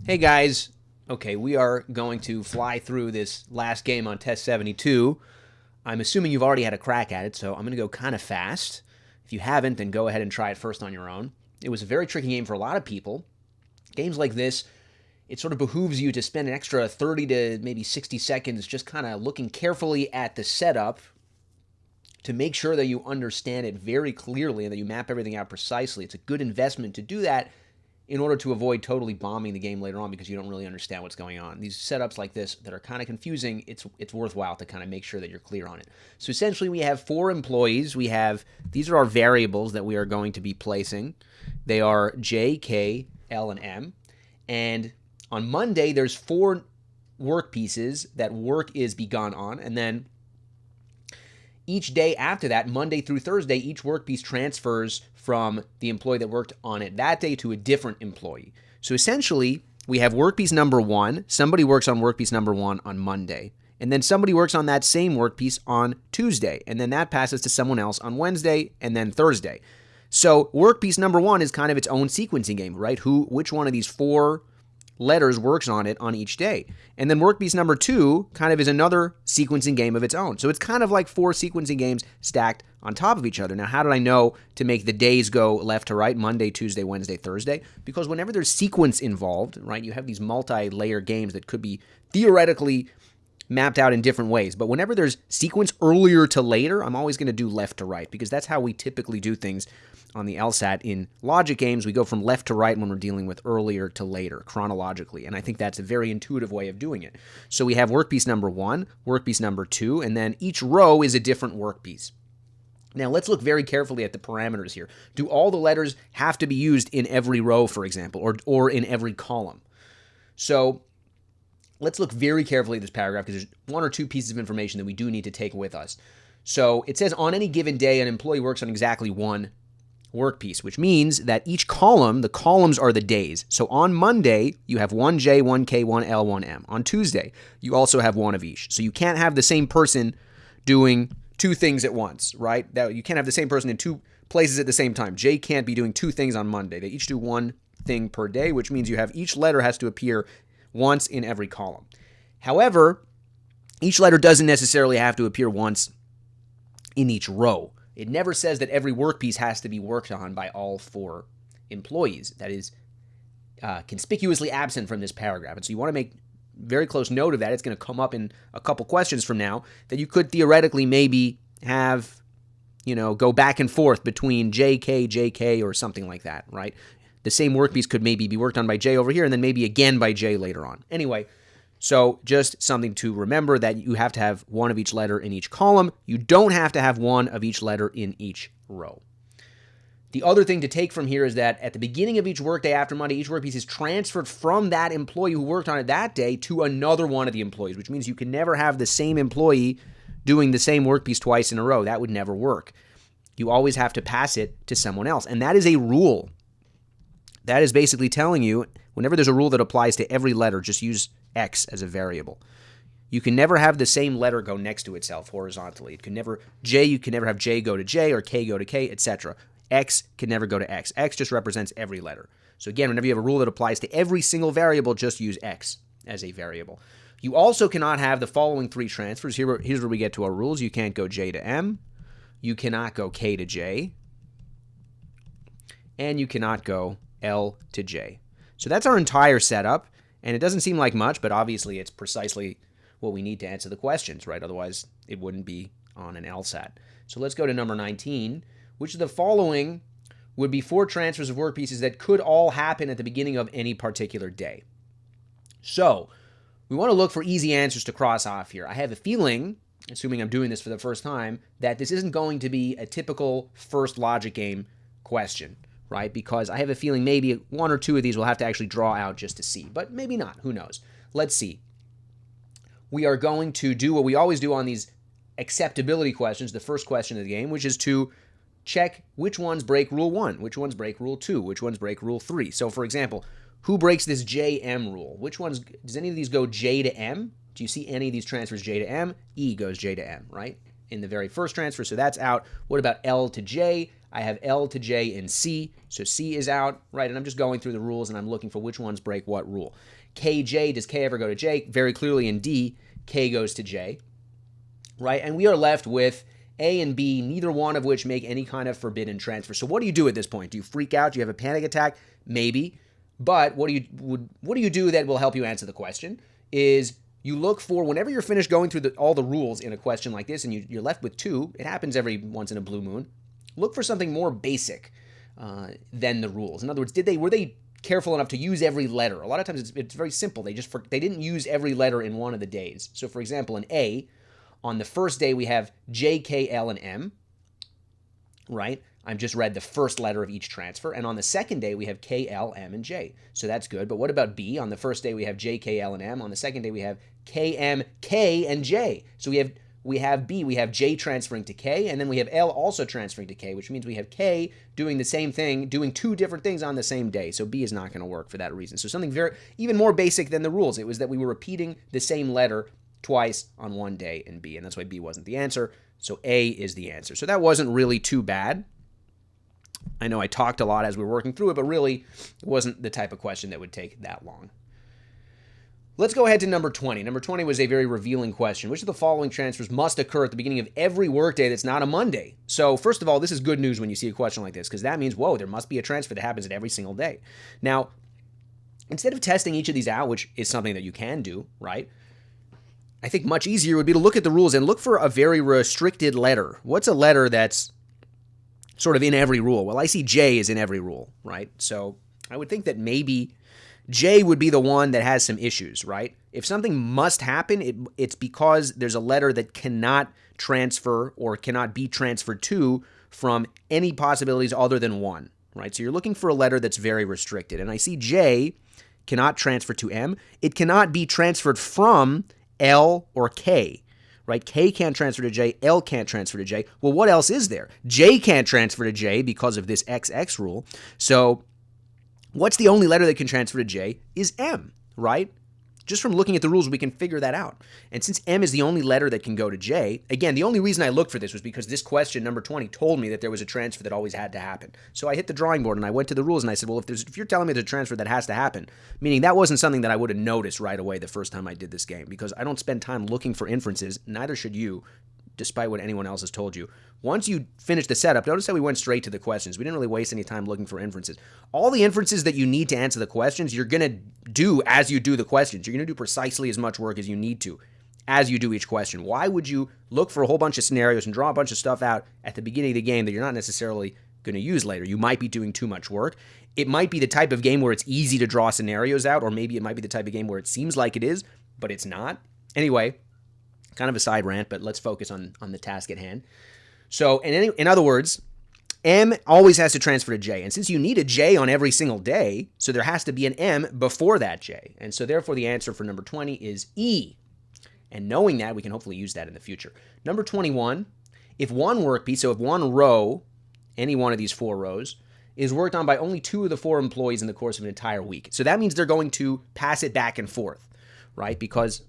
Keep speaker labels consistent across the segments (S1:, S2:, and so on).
S1: Hey guys, okay, we are going to fly through this last game on test 72. I'm assuming you've already had a crack at it, so I'm going to go kind of fast. If you haven't, then go ahead and try it first on your own. It was a very tricky game for a lot of people. Games like this, it sort of behooves you to spend an extra 30 to maybe 60 seconds just kind of looking carefully at the setup to make sure that you understand it very clearly and that you map everything out precisely. It's a good investment to do that in order to avoid totally bombing the game later on because you don't really understand what's going on. These setups like this that are kind of confusing, it's worthwhile to kind of make sure that you're clear on it. So essentially we have 4 employees. These are our variables that we are going to be placing. They are J, K, L, and M. And on Monday, there's 4 work pieces that work is begun on, and then each day after that, Monday through Thursday, each workpiece transfers from the employee that worked on it that day to a different employee. So essentially, we have workpiece number 1. Somebody works on workpiece number 1 on Monday. And then somebody works on that same workpiece on Tuesday. And then that passes to someone else on Wednesday and then Thursday. So workpiece number 1 is kind of its own sequencing game, right? Which one of these 4 letters works on it on each day. And then workpiece number 2 kind of is another sequencing game of its own. So it's kind of like 4 sequencing games stacked on top of each other. Now, how did I know to make the days go left to right, Monday, Tuesday, Wednesday, Thursday? Because whenever there's sequence involved, right, you have these multi-layer games that could be theoretically mapped out in different ways. But whenever there's sequence earlier to later, I'm always going to do left to right because that's how we typically do things on the LSAT. In logic games, we go from left to right when we're dealing with earlier to later, chronologically. And I think that's a very intuitive way of doing it. So we have workpiece number 1, workpiece number 2, and then each row is a different workpiece. Now, let's look very carefully at the parameters here. Do all the letters have to be used in every row, for example, or in every column? So let's look very carefully at this paragraph because there's 1 or 2 pieces of information that we do need to take with us. So it says on any given day, an employee works on exactly 1 workpiece, which means that each column, the columns are the days. So on Monday, you have 1 J, 1 K, 1 L, 1 M. On Tuesday, you also have 1 of each. So you can't have the same person doing 2 things at once, right? You can't have the same person in 2 places at the same time. J can't be doing 2 things on Monday. They each do 1 thing per day, which means you have each letter has to appear once in every column. However, each letter doesn't necessarily have to appear once in each row. It never says that every workpiece has to be worked on by all 4 employees. That is conspicuously absent from this paragraph. And so you want to make very close note of that. It's going to come up in a couple questions from now that you could theoretically maybe have, go back and forth between JK, JK, or something like that, right? The same workpiece could maybe be worked on by J over here and then maybe again by J later on. Anyway, so just something to remember that you have to have 1 of each letter in each column. You don't have to have 1 of each letter in each row. The other thing to take from here is that at the beginning of each workday after Monday, each workpiece is transferred from that employee who worked on it that day to another one of the employees, which means you can never have the same employee doing the same workpiece twice in a row. That would never work. You always have to pass it to someone else. And that is a rule. That is basically telling you, whenever there's a rule that applies to every letter, just use X as a variable. You can never have the same letter go next to itself horizontally. You can never have J go to J or K go to K, etc. X can never go to X. X just represents every letter. So again, whenever you have a rule that applies to every single variable, just use X as a variable. You also cannot have the following 3 transfers. Here's where we get to our rules. You can't go J to M. You cannot go K to J. And you cannot go L to J. So that's our entire setup. And it doesn't seem like much, but obviously it's precisely what we need to answer the questions, right? Otherwise, it wouldn't be on an LSAT. So let's go to number 19. Which of the following would be 4 transfers of workpieces that could all happen at the beginning of any particular day? So we want to look for easy answers to cross off here. I have a feeling, assuming I'm doing this for the first time, that this isn't going to be a typical first logic game question, right? Because I have a feeling maybe 1 or 2 of these we'll have to actually draw out just to see, but maybe not. Who knows? Let's see. We are going to do what we always do on these acceptability questions, the first question of the game, which is to check which ones break rule 1, which ones break rule 2, which ones break rule 3. So for example, who breaks this JM rule? Which ones, does any of these go J to M? Do you see any of these transfers J to M? E goes J to M, right? In the very first transfer, so that's out. What about L to J? I have L to J and C, so C is out, right? And I'm just going through the rules and I'm looking for which ones break what rule. KJ, does K ever go to J? Very clearly in D, K goes to J, right? And we are left with A and B, neither one of which make any kind of forbidden transfer. So what do you do at this point? Do you freak out? Do you have a panic attack? Maybe. But what do you do that will help you answer the question is you look for, whenever you're finished going through all the rules in a question like this and you're left with two, it happens every once in a blue moon, look for something more basic than the rules. In other words, were they careful enough to use every letter? A lot of times it's very simple. They didn't use every letter in one of the days. So for example, in A, on the first day we have J, K, L, and M, right? I've just read the first letter of each transfer. And on the second day, we have K, L, M, and J. So that's good. But what about B? On the first day, we have J, K, L, and M. On the second day, we have K, M, K, and J. So we have B, we have J transferring to K, and then we have L also transferring to K, which means we have K doing the same thing, doing two different things on the same day. So B is not going to work for that reason. So something even more basic than the rules. It was that we were repeating the same letter twice on one day in B, and that's why B wasn't the answer. So A is the answer. So that wasn't really too bad. I know I talked a lot as we were working through it, but really it wasn't the type of question that would take that long. Let's go ahead to number 20. Number 20 was a very revealing question. Which of the following transfers must occur at the beginning of every workday that's not a Monday? So first of all, this is good news when you see a question like this, because that means, whoa, there must be a transfer that happens at every single day. Now, instead of testing each of these out, which is something that you can do, right? I think much easier would be to look at the rules and look for a very restricted letter. What's a letter that's sort of in every rule? Well, I see J is in every rule, right? So I would think that maybe J would be the one that has some issues, right? If something must happen, it's because there's a letter that cannot transfer or cannot be transferred to from any possibilities other than one, right? So you're looking for a letter that's very restricted. And I see J cannot transfer to M. It cannot be transferred from L or K. Right? K can't transfer to J, L can't transfer to J. Well, what else is there? J can't transfer to J because of this XX rule. So what's the only letter that can transfer to J is M, right? Just from looking at the rules, we can figure that out. And since M is the only letter that can go to J, again, the only reason I looked for this was because this question, number 20, told me that there was a transfer that always had to happen. So I hit the drawing board and I went to the rules and I said, well, if you're telling me there's a transfer that has to happen, meaning that wasn't something that I would have noticed right away the first time I did this game, because I don't spend time looking for inferences, neither should you, despite what anyone else has told you. Once you finish the setup, notice how we went straight to the questions. We didn't really waste any time looking for inferences. All the inferences that you need to answer the questions, you're going to do as you do the questions. You're going to do precisely as much work as you need to as you do each question. Why would you look for a whole bunch of scenarios and draw a bunch of stuff out at the beginning of the game that you're not necessarily going to use later? You might be doing too much work. It might be the type of game where it's easy to draw scenarios out, or maybe it might be the type of game where it seems like it is, but it's not. Anyway, kind of a side rant, but let's focus on the task at hand. So in other words, M always has to transfer to J. And since you need a J on every single day, so there has to be an M before that J. And so therefore the answer for number 20 is E. And knowing that, we can hopefully use that in the future. Number 21, if one workpiece, so if one row, any one of these four rows, is worked on by only 2 of the 4 employees in the course of an entire week. So that means they're going to pass it back and forth, right? Because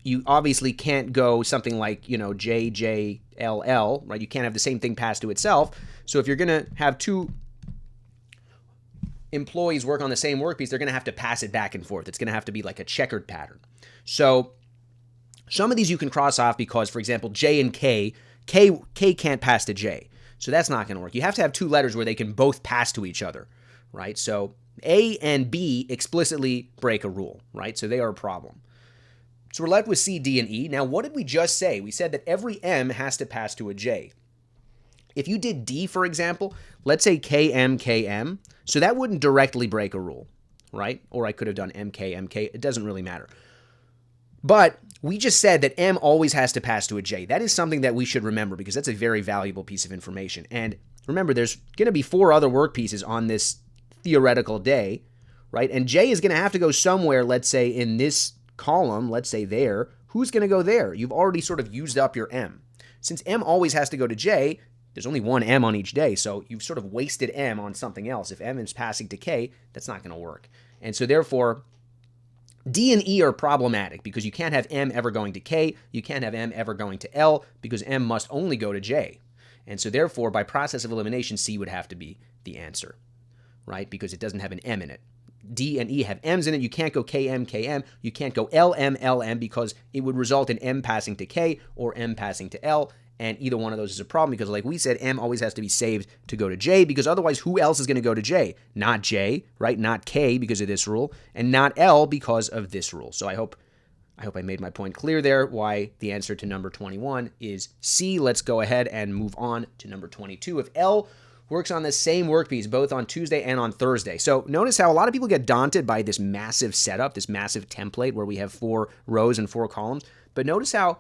S1: you obviously can't go something like, J, J, L, L, right? You can't have the same thing passed to itself. So if you're going to have 2 employees work on the same workpiece, they're going to have to pass it back and forth. It's going to have to be like a checkered pattern. So some of these you can cross off because, for example, J and K can't pass to J. So that's not going to work. You have to have 2 letters where they can both pass to each other, right? So A and B explicitly break a rule, right? So they are a problem. So we're left with C, D, and E. Now, what did we just say? We said that every M has to pass to a J. If you did D, for example, let's say KM, KM, so that wouldn't directly break a rule, right? Or I could have done MK, MK. It doesn't really matter. But we just said that M always has to pass to a J. That is something that we should remember because that's a very valuable piece of information. And remember, there's going to be 4 other workpieces on this theoretical day, right? And J is going to have to go somewhere, let's say, in this column, let's say there. Who's going to go there? You've already sort of used up your M. Since M always has to go to J, there's only 1 M on each day, so you've sort of wasted M on something else. If M is passing to K, that's not going to work. And so therefore, D and E are problematic because you can't have M ever going to K, you can't have M ever going to L because M must only go to J. And so therefore, by process of elimination, C would have to be the answer, right? Because it doesn't have an M in it. D and E have M's in it. You can't go KM, KM. You can't go LM, LM because it would result in M passing to K or M passing to L. And either one of those is a problem because, like we said, M always has to be saved to go to J because otherwise who else is going to go to J? Not J, right? Not K because of this rule, and not L because of this rule. So I hope I made my point clear there, why the answer to number 21 is C. Let's go ahead and move on to number 22. If L works on the same workpiece both on Tuesday and on Thursday. So notice how a lot of people get daunted by this massive setup, this massive template where we have 4 rows and 4 columns. But notice how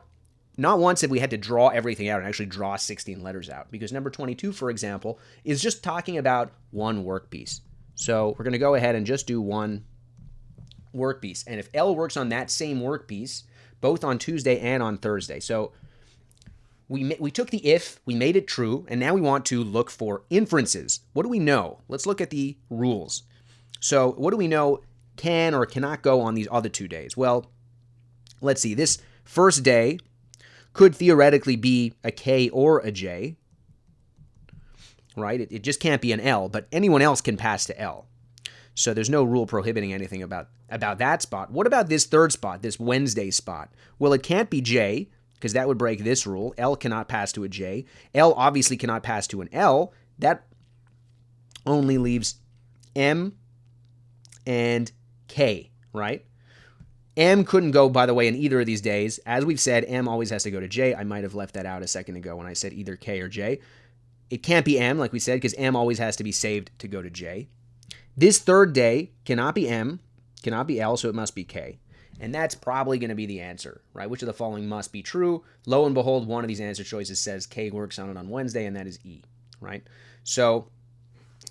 S1: not once have we had to draw everything out and actually draw 16 letters out, because number 22, for example, is just talking about one workpiece. So we're going to go ahead and just do one workpiece. And if L works on that same workpiece, both on Tuesday and on Thursday. So we took the if, we made it true, and now we want to look for inferences. What do we know? Let's look at the rules. So what do we know can or cannot go on these other 2 days? Well, let's see. This first day could theoretically be a K or a J, right? It just can't be an L, but anyone else can pass to L. So there's no rule prohibiting anything about that spot. What about this third spot, this Wednesday spot? Well, it can't be J, because that would break this rule. L cannot pass to a J. L obviously cannot pass to an L. That only leaves M and K, right? M couldn't go, by the way, in either of these days. As we've said, M always has to go to J. I might have left that out a second ago when I said either K or J. It can't be M, like we said, because M always has to be saved to go to J. This third day cannot be M, cannot be L, so it must be K. And that's probably going to be the answer, right? Which of the following must be true? Lo and behold, one of these answer choices says K works on it on Wednesday, and that is E, right? So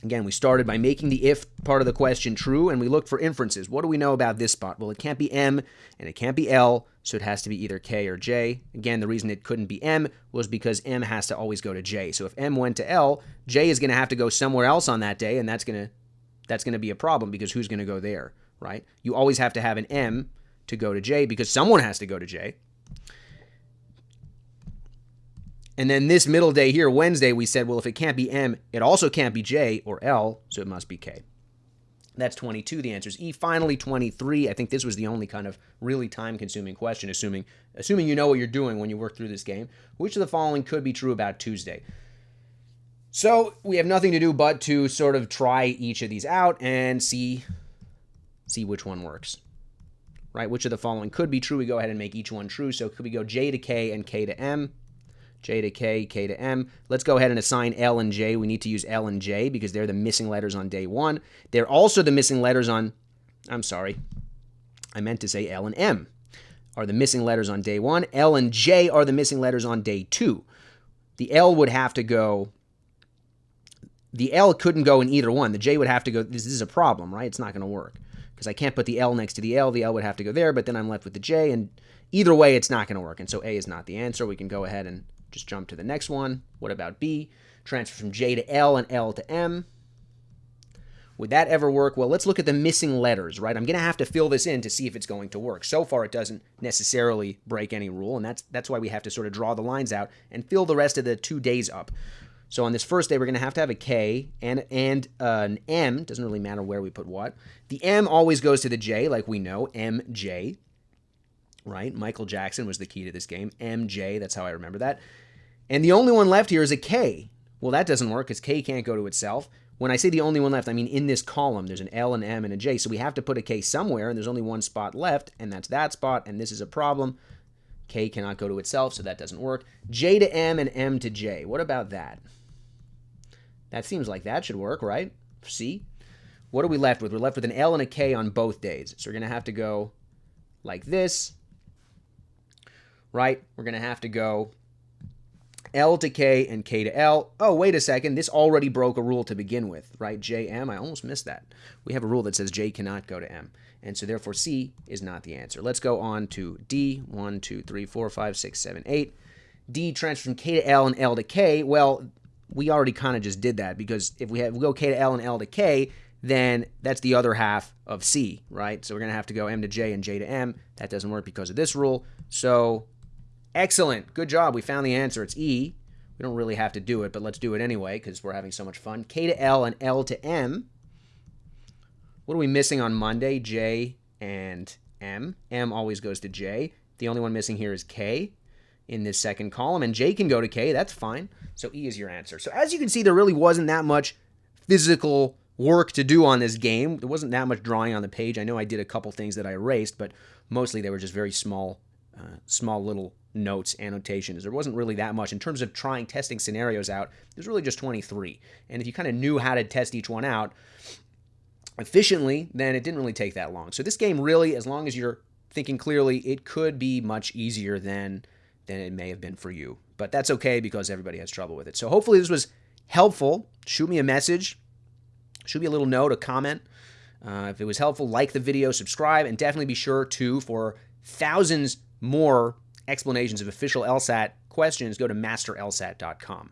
S1: again, we started by making the if part of the question true, and we looked for inferences. What do we know about this spot? Well, it can't be M, and it can't be L, so it has to be either K or J. Again, the reason it couldn't be M was because M has to always go to J. So if M went to L, J is going to have to go somewhere else on that day, and that's going to be a problem because who's going to go there, right? You always have to have an M to go to J because someone has to go to J. And then this middle day here, Wednesday, we said, well, if it can't be M, it also can't be J or L, so it must be K. That's 22. The answer is E. Finally, 23. I think this was the only kind of really time-consuming question, assuming you know what you're doing when you work through this game. Which of the following could be true about Tuesday? So we have nothing to do but to sort of try each of these out and see which one works. Right? Which of the following could be true? We go ahead and make each one true. So could we go J to K and K to M? J to K, K to M. Let's go ahead and assign L and J. We need to use L and J because they're the missing letters on day 1. They're also the missing letters on, I'm sorry, I meant to say L and M are the missing letters on day 1. L and J are the missing letters on day 2. The L would have to go, the L couldn't go in either one. The J would have to go, this is a problem, right? It's not going to work because I can't put the L next to the L. The L would have to go there, but then I'm left with the J, and either way, it's not going to work. And so A is not the answer. We can go ahead and just jump to the next one. What about B? Transfer from J to L and L to M. Would that ever work? Well, let's look at the missing letters, right? I'm going to have to fill this in to see if it's going to work. So far, it doesn't necessarily break any rule, and that's why we have to sort of draw the lines out and fill the rest of the 2 days up. So on this first day, we're going to have a K and an M. Doesn't really matter where we put what. The M always goes to the J, like we know, MJ, right? Michael Jackson was the key to this game. MJ, that's how I remember that. And the only one left here is a K. Well, that doesn't work because K can't go to itself. When I say the only one left, I mean in this column, there's an L, an M, and a J. So we have to put a K somewhere, and there's only one spot left, and that's that spot, and this is a problem. K cannot go to itself, so that doesn't work. J to M and M to J. What about that? That seems like that should work, right? C. What are we left with? We're left with an L and a K on both days. So we're going to have to go like this, right? We're going to have to go L to K and K to L. Oh, wait a second. This already broke a rule to begin with, right? J, M. I almost missed that. We have a rule that says J cannot go to M. And so therefore C is not the answer. Let's go on to D. 1, 2, 3, 4, 5, 6, 7, 8. D transfer from K to L and L to K. Well, we already kind of just did that because if we go K to L and L to K, then that's the other half of C, right? So we're going to have to go M to J and J to M. That doesn't work because of this rule. So excellent. Good job. We found the answer. It's E. We don't really have to do it, but let's do it anyway because we're having so much fun. K to L and L to M. What are we missing on Monday? J and M. M always goes to J. The only one missing here is K in this second column, and J can go to K. That's fine. So E is your answer. So as you can see, there really wasn't that much physical work to do on this game. There wasn't that much drawing on the page. I know I did a couple things that I erased, but mostly they were just very small little notes, annotations. There wasn't really that much. In terms of testing scenarios out, there's really just 23. And if you kind of knew how to test each one out efficiently, then it didn't really take that long. So this game really, as long as you're thinking clearly, it could be much easier than it may have been for you. But that's okay because everybody has trouble with it. So hopefully this was helpful. Shoot me a message. Shoot me a little note, a comment. If it was helpful, like the video, subscribe, and definitely be sure to, for thousands more explanations of official LSAT questions, go to masterlsat.com.